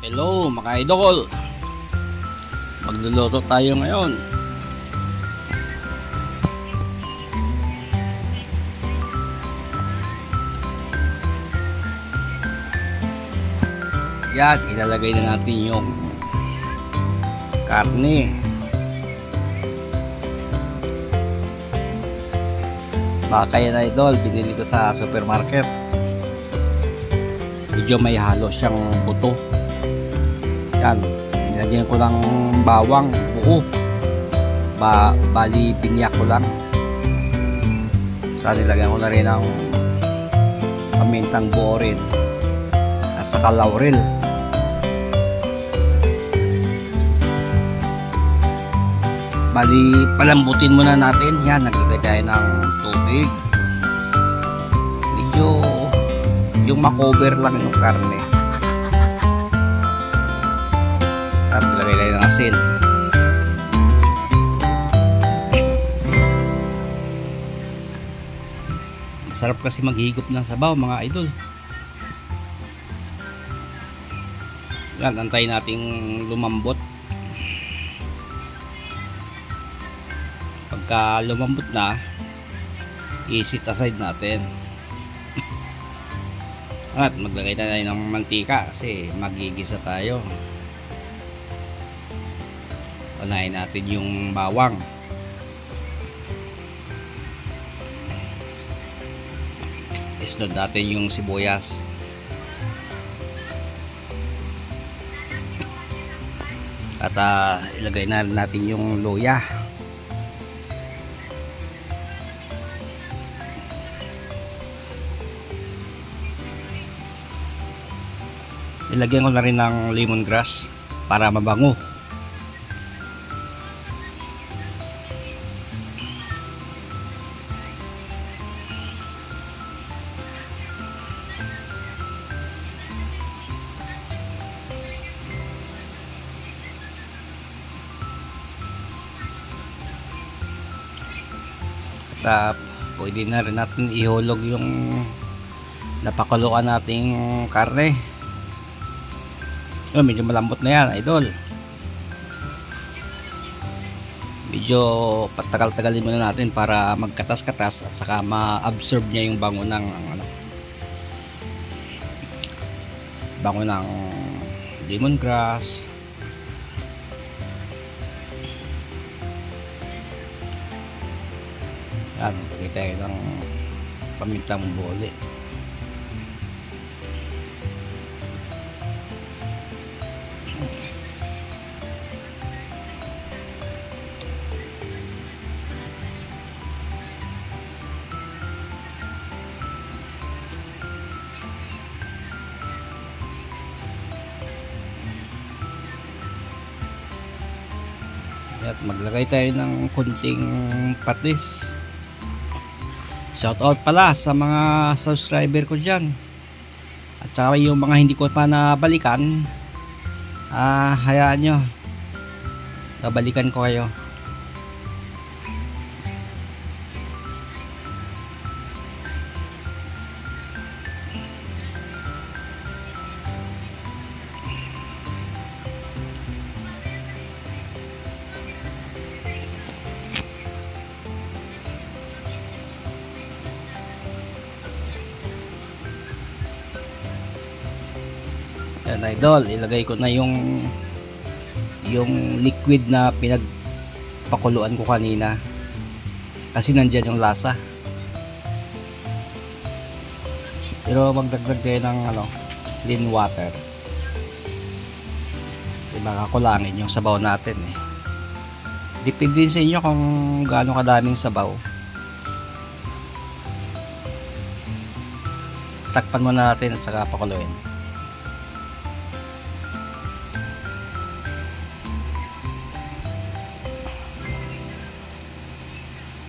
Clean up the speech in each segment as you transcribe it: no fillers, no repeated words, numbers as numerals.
Hello mga idol, magluluto tayo ngayon. Yan, ilalagay na natin yung karne. Baka yan idol, binili ko sa supermarket. Medyo may halo siyang buto. Yan, nilagyan ko lang bawang buo. Bali binyak ko lang. Saan nilagyan ko na rin ang pamintang buo rin at saka laurel. Bali palambutin muna natin. Yan, naglagay tayo ng tubig. Medyo yung makover lang yung karne. At lagay tayo ng asin. Masarap kasi maghigop ng sabaw mga idol. Yan, antayin nating lumambot. Pagka lumambot na, i-set aside natin. At maglagay na tayo ng mantika kasi magigisa tayo. Unahin natin yung bawang. Isunod natin yung sibuyas. At ilagay na natin yung luya. Ilagyan ko na rin ng lemongrass para mabango. At pwede na rin natin ihulog yung napakuluan nating karne. Medyo malambot na yan idol. Medyo patagal-tagalin muna natin para magkatas-katas at saka ma-absorb niya yung bango ng lemongrass. Yan, lagay tayo ng pamintang bole. At maglagay tayo ng kunting patis. Shout out pala sa mga subscriber ko dyan. At saka yung mga hindi ko pa nabalikan, hayaan nyo, nabalikan ko kayo. Yan idol, ilagay ko na yung liquid na pinagpakuluan ko kanina kasi nandyan yung lasa. Pero magdagdag tayo ng clean water. Diba, kakulangin yung sabaw natin eh. Depende sa inyo kung gaano kadaming sabaw. Takpan muna natin at saka pakuluin.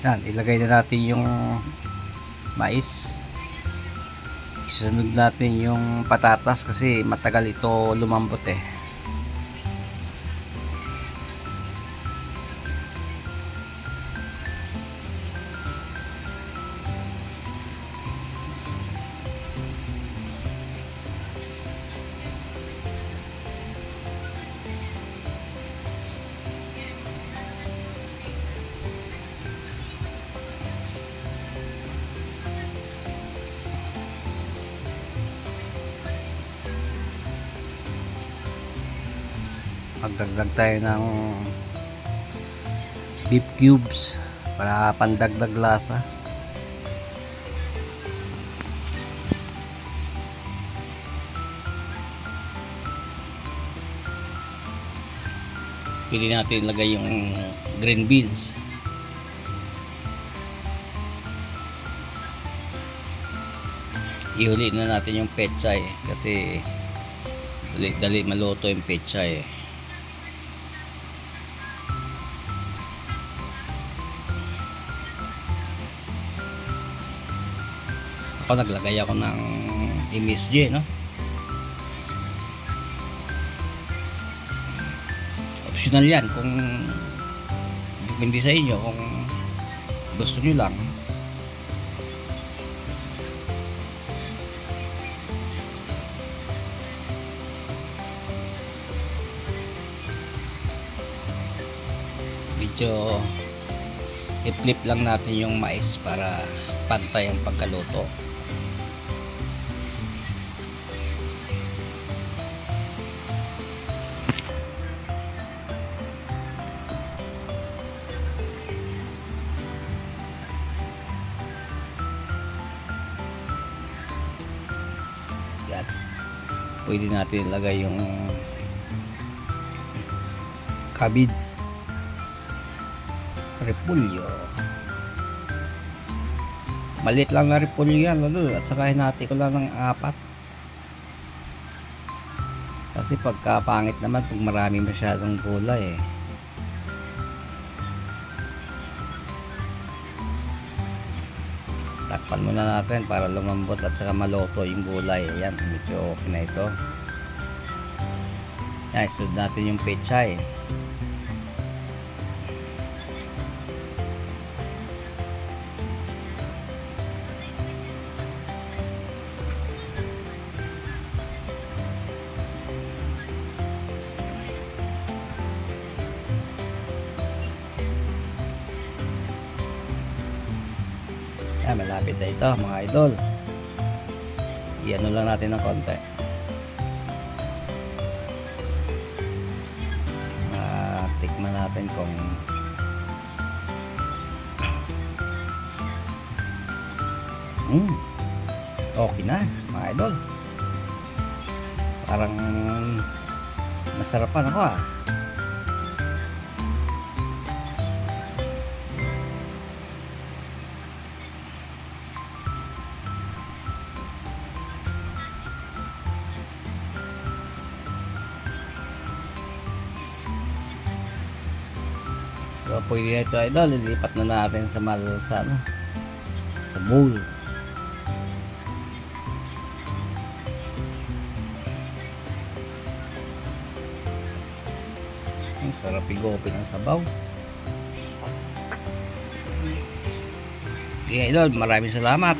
Yan, ilagay na natin yung mais. Isunod natin yung patatas kasi matagal ito lumambot eh. magdagdag tayo ng beef cubes para pandagdag lasa. Pili natin ilagay yung green beans. Ihuli na natin yung pechay kasi dali maluto yung pechay. Ako naglagay ako ng MSG, no? Optional yan kung hindi sa inyo, kung gusto nyo lang. Medyo i-flip lang natin yung mais para pantay ang pagkaluto. Yan. Pwede natin ilagay yung cabbage, repolyo. Maliit lang na repolyo yan, at saka hinati ko lang ng 4 kasi pagkapangit naman pag marami masyadong gulay eh. Takpan muna natin para lumambot at saka maluto yung gulay. Ayan, medyo okay na ito. Yan, isunod natin yung pechay. Yan, malapit na ito mga idol. Iano lang natin ng konti. Tikman natin kung okay na mga idol. Parang masarapan ako ah. So, pwede na ito idol, lilipat na natin sa sa bowl. Ang sarap igopin ng sabaw. Okay idol, maraming salamat.